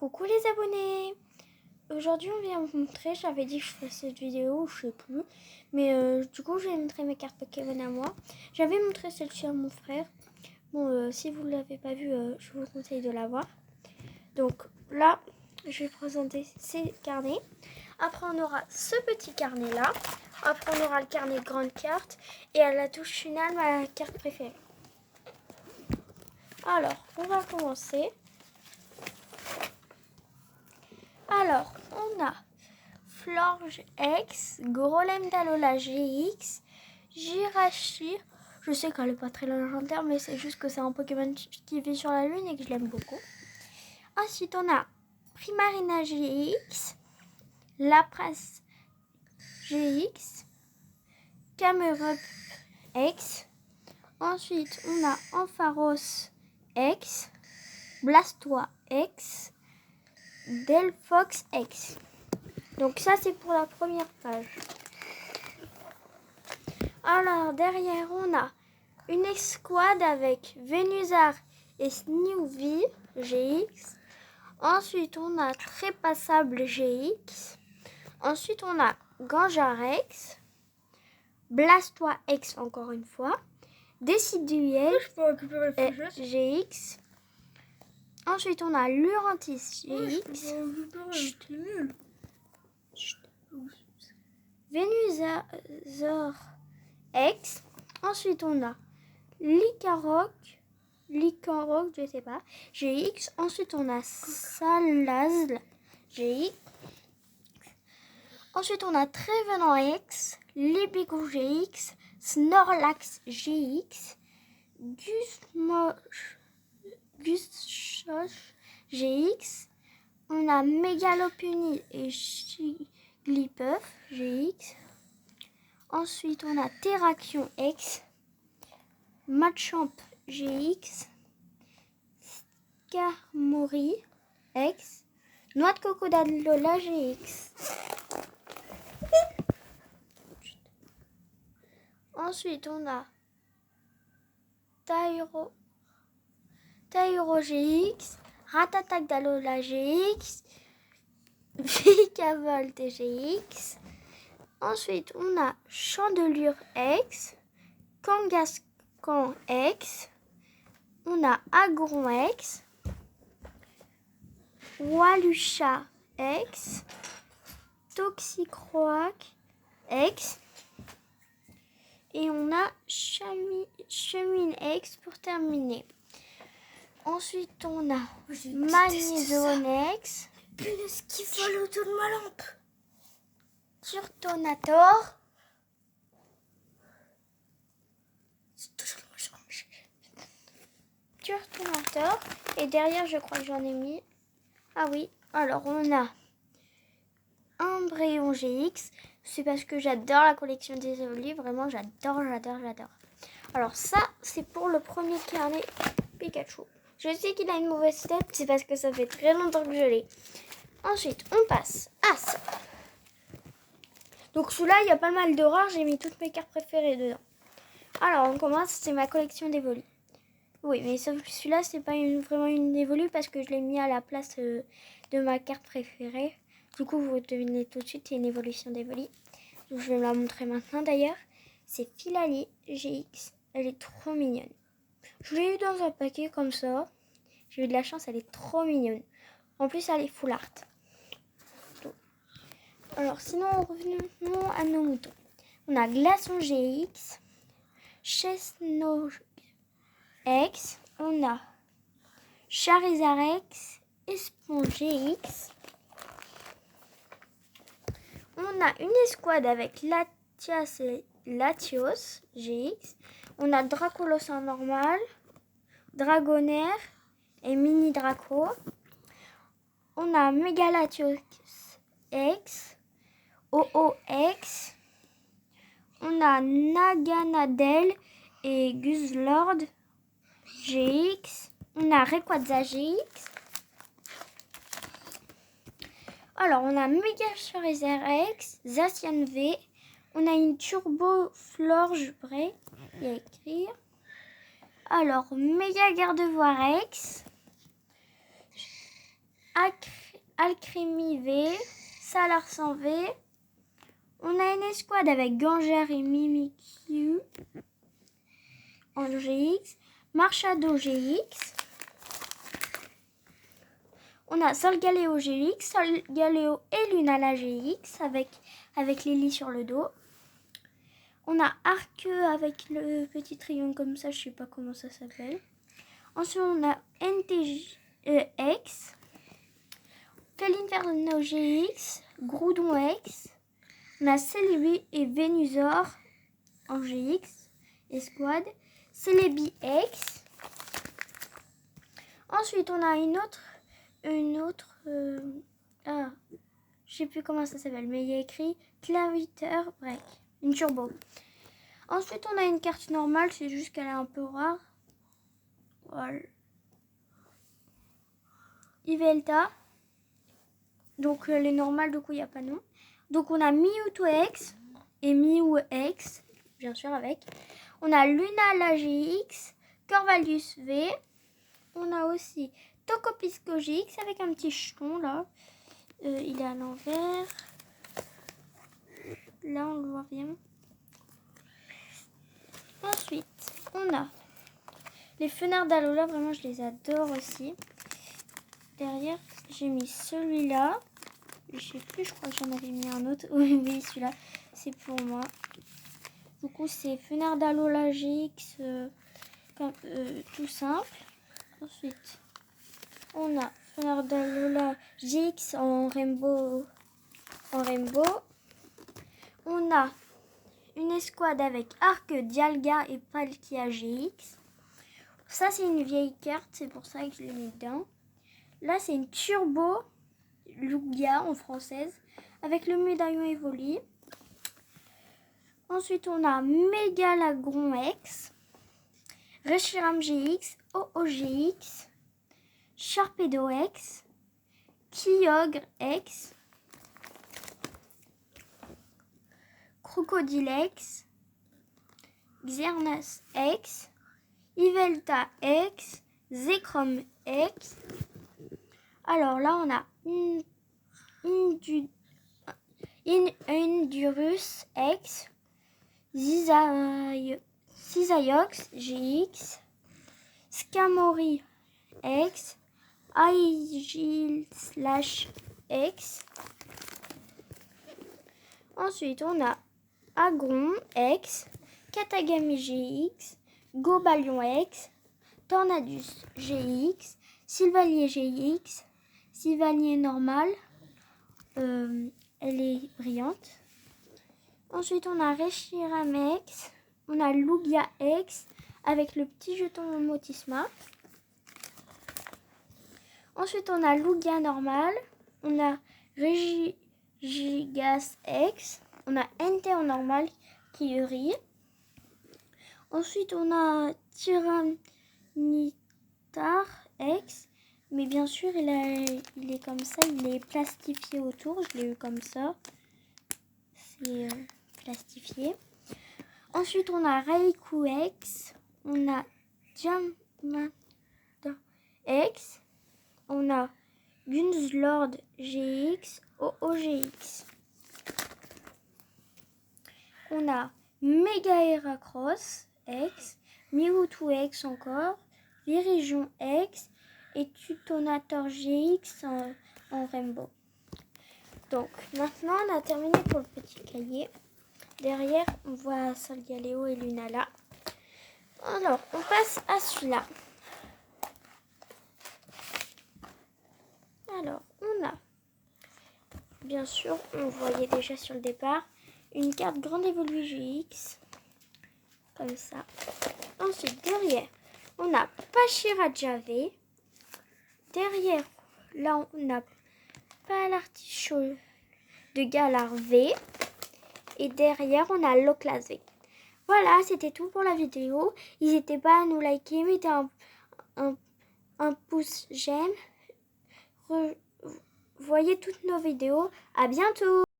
Coucou les abonnés. Aujourd'hui on vient vous montrer, j'avais dit que je ferais cette vidéo, je sais plus, mais du coup je vais montrer mes cartes Pokémon à moi. J'avais montré celle-ci à mon frère. Bon, si vous ne l'avez pas vue, je vous conseille de la voir. Donc là, je vais présenter ces carnets. Après on aura ce petit carnet là. Après on aura le carnet grande carte. Et à la touche finale, ma carte préférée. Alors, on va commencer. Alors, on a Florge X, Grolem d'Alola GX, Jirachi. Je sais qu'elle n'est pas très légendaire, mais c'est juste que c'est un Pokémon qui vit sur la Lune et que je l'aime beaucoup. Ensuite, on a Primarina GX, Lapras GX, Camerupt X. Ensuite, on a Ampharos X, Blastoise X, Delphox X. Donc ça c'est pour la première page. Alors derrière on a une escouade avec Venusaur et Sneevee GX. Ensuite on a Trépassable GX. Ensuite on a Ganjarex, Blastoise X encore une fois, Decidueye GX. Ensuite on a Lurantis GX. Venusaur X. Ensuite, on a Lycanroc, je sais pas, GX. Ensuite, on a Salazzle GX. Ensuite, on a Trevenant X, Libigo GX, Snorlax GX, Gushosh GX. On a Mégalopuni et Jigglypuff GX. Ensuite, on a Terrakion X, Machamp GX, Skarmory X, Noix de Coco d'Alola GX. Ensuite, on a Tyro GX, Ratatak d'Alola GX, Vikavolt GX. Ensuite, on a Chandelure X, Kangaskhan X, on a Aggron X, Walucha X, Toxicroak X, et on a Chemine X pour terminer. Ensuite, on a Magnézone X. Punaise qui vole autour de ma lampe. Turtonator. Turtonator. Et derrière, je crois que j'en ai mis. Ah oui. Alors, on a Umbreon GX. C'est parce que j'adore la collection des évolués. Vraiment, j'adore. Alors, ça, c'est pour le premier carnet Pikachu. Je sais qu'il a une mauvaise tête. C'est parce que ça fait très longtemps que je l'ai. Ensuite, on passe à ça. Donc celui-là, il y a pas mal de rares, j'ai mis toutes mes cartes préférées dedans. Alors, on commence, c'est ma collection d'évolues. Oui, mais sauf que celui-là, c'est pas vraiment une évolue parce que je l'ai mis à la place de ma carte préférée. Du coup, vous devinez tout de suite, c'est une évolution d'évolue. Je vais la montrer maintenant d'ailleurs. C'est Philalie GX, elle est trop mignonne. Je l'ai eu dans un paquet comme ça. J'ai eu de la chance, elle est trop mignonne. En plus, elle est full art. Alors, sinon, revenons à nos moutons. On a Glaçon GX, Chesnauge X, on a Charizard X, Esponge GX. On a une escouade avec Latias et Latios GX. On a Dracolos en normal, Dragonair et Mini Draco. On a Megalatios X, OOX, on a Naganadel et Guzzlord GX, on a Rayquaza GX. Alors, on a Mega Charizard X, Zacian V, on a une Turbo Florge Bray, il y a écrit. Alors, Méga Gardevoir X, Alcrémie V, Salar sans V. On a une escouade avec Gangère et Mimikyu en GX, Marchado GX. On a Solgaleo GX, Solgaleo et Lunala GX avec Lily sur le dos. On a Arqueux avec le petit triangle comme ça, je sais pas comment ça s'appelle. Ensuite, on a NTX, Calinferno GX, Groudon X. On a Celebi et Venusaur en GX, escouade. Celebi X. Ensuite, on a une autre, je sais plus comment ça s'appelle, mais il y a écrit Claviter Break, une turbo. Ensuite, on a une carte normale, c'est juste qu'elle est un peu rare. Voilà. Yveltal. Donc, elle est normale, du coup, il n'y a pas de nom. Donc, on a Mewtwo X et Mew X, bien sûr, avec. On a Lunala GX, Corvallis V. On a aussi Tocopisco GX avec un petit jeton, là. Il est à l'envers. Là, on le voit bien. Ensuite, on a les fenêtres d'Alola. Vraiment, je les adore aussi. Derrière, j'ai mis celui-là. Je sais plus, je crois que j'en avais mis un autre. Oui, celui-là, c'est pour moi. Du coup, c'est fenêtre d'Alola GX, tout simple. Ensuite, on a fenêtre d'Alola GX en rainbow. On a une escouade avec Arc, Dialga et Palkia GX. Ça, c'est une vieille carte, c'est pour ça que je l'ai mis dedans. Là, c'est une Turbo Lugia en française avec le médaillon Evoli. Ensuite, on a Mégalagron X, Reshiram GX, OOGX, Sharpedo X, Kyogre X, Crocodile X, Xernas X, Yveltal X, Zekrom X. Alors là, on a Indurus X, Cisaiox GX, Scamori X, Aigil/X. Ensuite, on a Agron X, Katagami GX, Gobalion X, Tornadus GX, Sylvanier GX, Sylvanier normal, elle est brillante. Ensuite, on a Reshiram X, on a Lugia X avec le petit jeton Motisma. Ensuite, on a Lugia normal, on a Regigas X, on a NT en normal qui rit. Ensuite, on a Tyranitar X, mais bien sûr, il est comme ça, il est plastifié autour. Je l'ai eu comme ça. C'est plastifié. Ensuite, on a Raikou X, on a Diamanda X, on a Gunslord GX, OOGX. On a Mega Heracross X, Mewtwo X encore, Virigion X et Tutonator GX en Rainbow. Donc maintenant on a terminé pour le petit cahier. Derrière on voit Solgaleo et Lunala. Alors on passe à celui-là. Alors on a, bien sûr on voyait déjà sur le départ, une carte grande évoluée GX. Comme ça. Ensuite, derrière, on a Pachiraja V. Derrière, là, on a Palartichaut de Galar V. Et derrière, on a Loclas V. Voilà, c'était tout pour la vidéo. N'hésitez pas à nous liker, mettez un pouce j'aime. Voyez toutes nos vidéos. À bientôt!